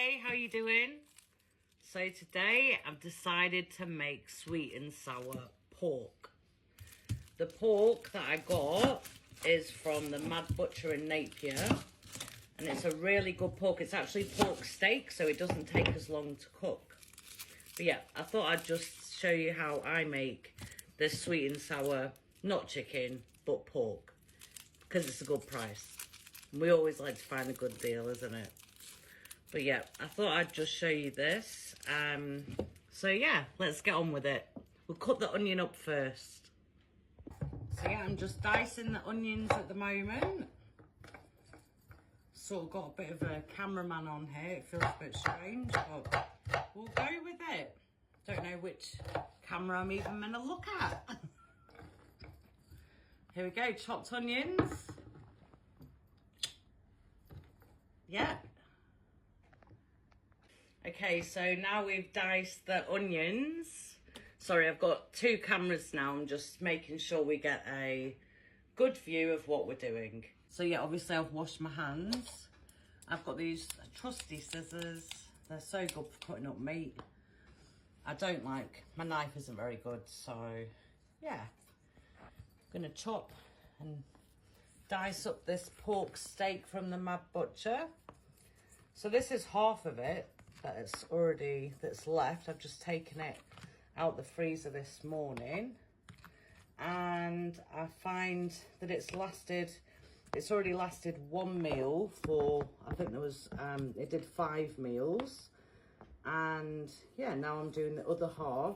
Hey, how you doing? So today I've decided to make sweet and sour pork. The pork that I got is from the Mad Butcher in Napier, and it's a really good pork. It's actually pork steak, so it doesn't take as long to cook. But yeah, I thought I'd just show you how I make this sweet and sour, not chicken, but pork, because it's a good price. We always like to find a good deal, isn't it? But yeah, I thought I'd just show you this. So yeah, let's get on with it. We'll cut the onion up first. So yeah, I'm just dicing the onions at the moment. Sort of got a bit of a cameraman on here. It feels a bit strange, but we'll go with it. Don't know which camera I'm even meant to look at. Here we go, chopped onions. Yeah. Okay, so now we've diced the onions. Sorry, I've got two cameras now. I'm just making sure we get a good view of what we're doing. So yeah, obviously I've washed my hands. I've got these trusty scissors. They're so good for cutting up meat. I don't like, my knife isn't very good, so yeah. I'm gonna chop and dice up this pork steak from the Mad Butcher. So this is half of it that's left. I've just taken it out the freezer this morning, and I find that it's already lasted one meal for, I think there was, it did 5 meals. And yeah, now I'm doing the other half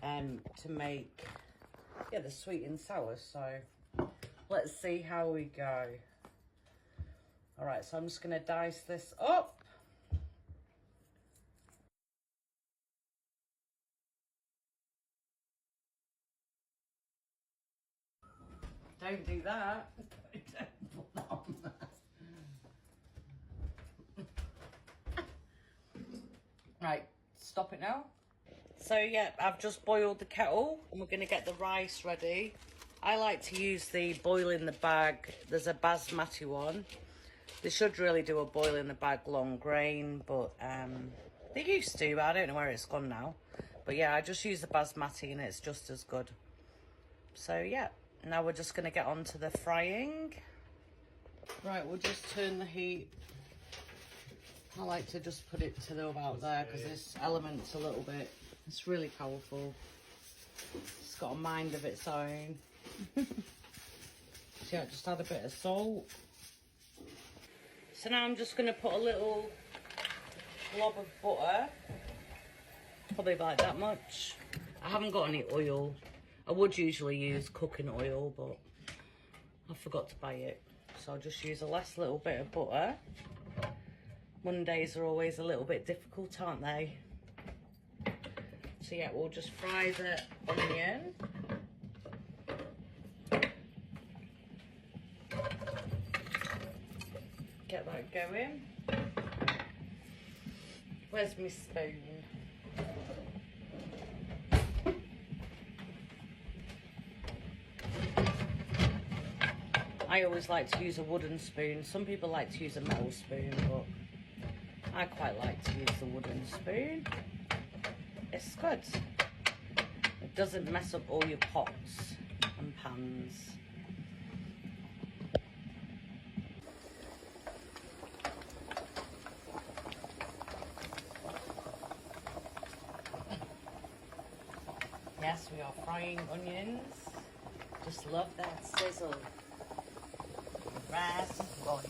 to make, yeah, the sweet and sour. So let's see how we go. All right, so I'm just gonna dice this up. Don't do that. Don't put that on there. Right, stop it now. So yeah, I've just boiled the kettle and we're gonna get the rice ready. I like to use the boil in the bag. There's a basmati one. They should really do a boil in the bag long grain, but they used to, but I don't know where it's gone now. But yeah, I just use the basmati and it's just as good. So yeah, now we're just gonna get on to the frying. Right, we'll just turn the heat. I like to just put it to about there because this element's a little bit, it's really powerful. It's got a mind of its own. So yeah, just add a bit of salt. So now I'm just going to put a little blob of butter, probably like that much. I haven't got any oil. I would usually use cooking oil, but I forgot to buy it. So I'll just use a last little bit of butter. Mondays are always a little bit difficult, aren't they? So yeah, we'll just fry the onion. Get that going. Where's my spoon? I always like to use a wooden spoon. Some people like to use a metal spoon, but I quite like to use the wooden spoon. It's good. It doesn't mess up all your pots and pans. Yes, we are frying onions. Just love that sizzle. Rice is going.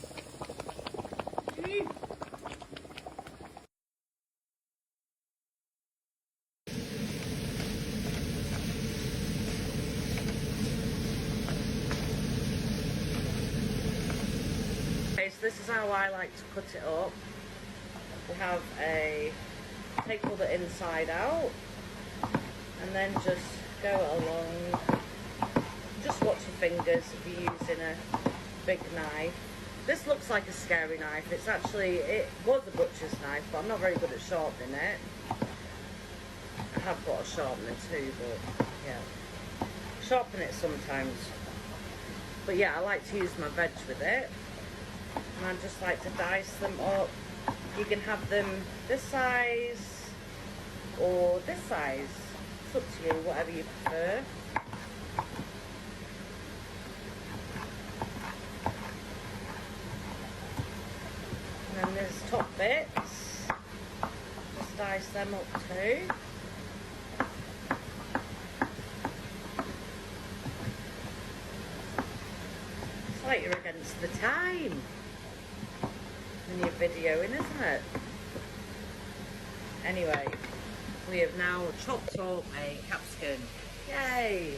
Okay, so this is how I like to cut it up. We have take all the inside out. And then just go along. Just watch your fingers if you're using a big knife. This looks like a scary knife. It's actually, it was a butcher's knife, but I'm not very good at sharpening it. I have got a sharpener too, but yeah. Sharpen it sometimes. But yeah, I like to use my veg with it. And I just like to dice them up You can have them this size or this size. It's up to you, whatever you prefer. And then there's top bits. Just dice them up too. It's like you're against the time when you're videoing, isn't it? Anyway, we have now chopped up a capsicum. Yay!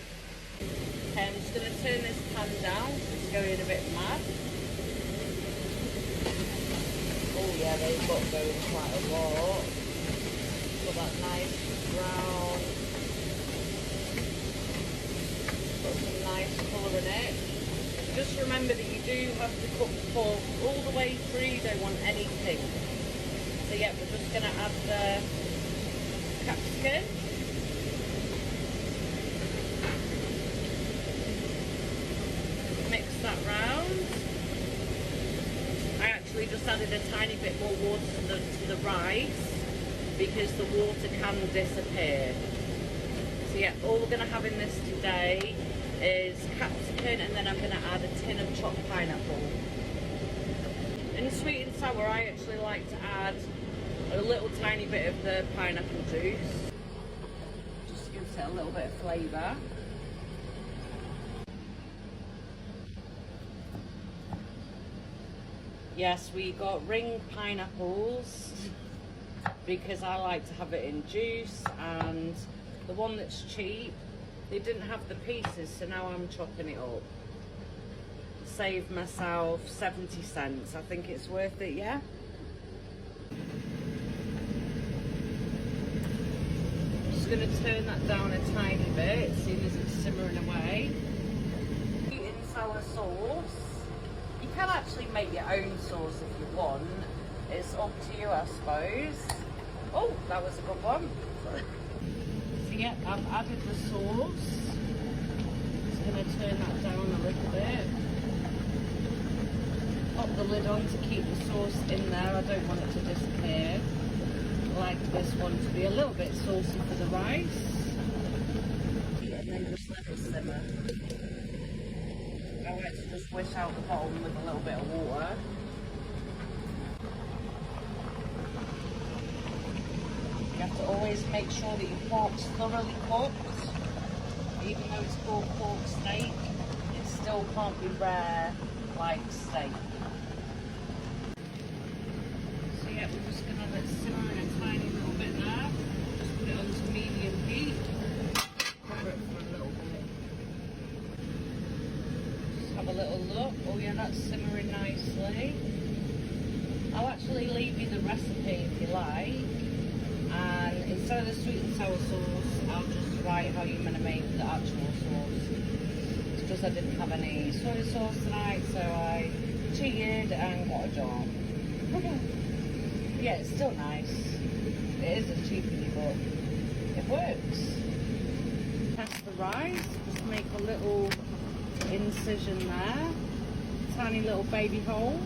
Okay, I'm just going to turn this pan down. It's going a bit mad. Oh yeah, they've got going quite a lot. Got that nice brown. Got some nice colour in it. Just remember that you do have to cook the pork all the way through. You don't want any pink. So yeah, we're just going to add the capsicum. Mix that round. I actually just added a tiny bit more water to the rice because the water can disappear. So yeah, all we're going to have in this today is capsicum, and then I'm going to add a tin of chopped pineapple. In sweet and sour, I actually like to add a little tiny bit of the pineapple juice. Just gives it a little bit of flavour. Yes, we got ring pineapples because I like to have it in juice, and the one that's cheap, they didn't have the pieces, so now I'm chopping it up. Saved myself 70 cents. I think it's worth it, yeah? Just going to turn that down a tiny bit as soon as it's simmering away. Sweet and sour sauce. You can actually make your own sauce if you want. It's up to you, I suppose. Oh, that was a good one. So yeah, I've added the sauce. Just going to turn that down a little bit. Pop the lid on to keep the sauce in there. I don't want it to disappear. I like this one to be a little bit saucy for the rice. And then just let it simmer. I like to just whisk out the bottom with a little bit of water. You have to always make sure that your pork's thoroughly cooked. Even though it's called pork steak, it still can't be rare like steak. So yeah, we're just going to let it simmer in a tiny little bit now. Just put it on to medium heat. Cover it for a little bit. Just have a little look. Oh yeah, that's simmering nicely. I'll actually leave you the recipe if you like. And instead of the sweet and sour sauce, I'll just write how you're going to make the actual sauce. It's because I didn't have any soy sauce tonight, so I cheated and got a jar. Yeah, it's still nice. It is a cheapie, but it works. Test the rice, just make a little incision there. Tiny little baby hole.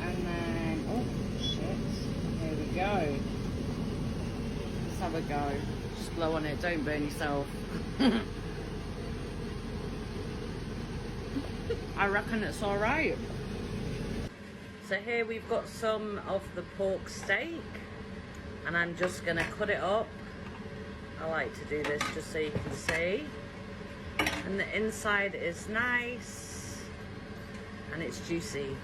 And then, oh shit, here we go. Let's have a go. Just blow on it, don't burn yourself. I reckon it's alright. So here we've got some of the pork steak, and I'm just going to cut it up. I like to do this just so you can see. And the inside is nice and it's juicy.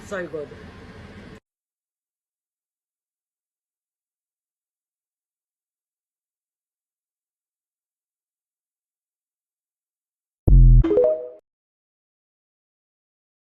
So good.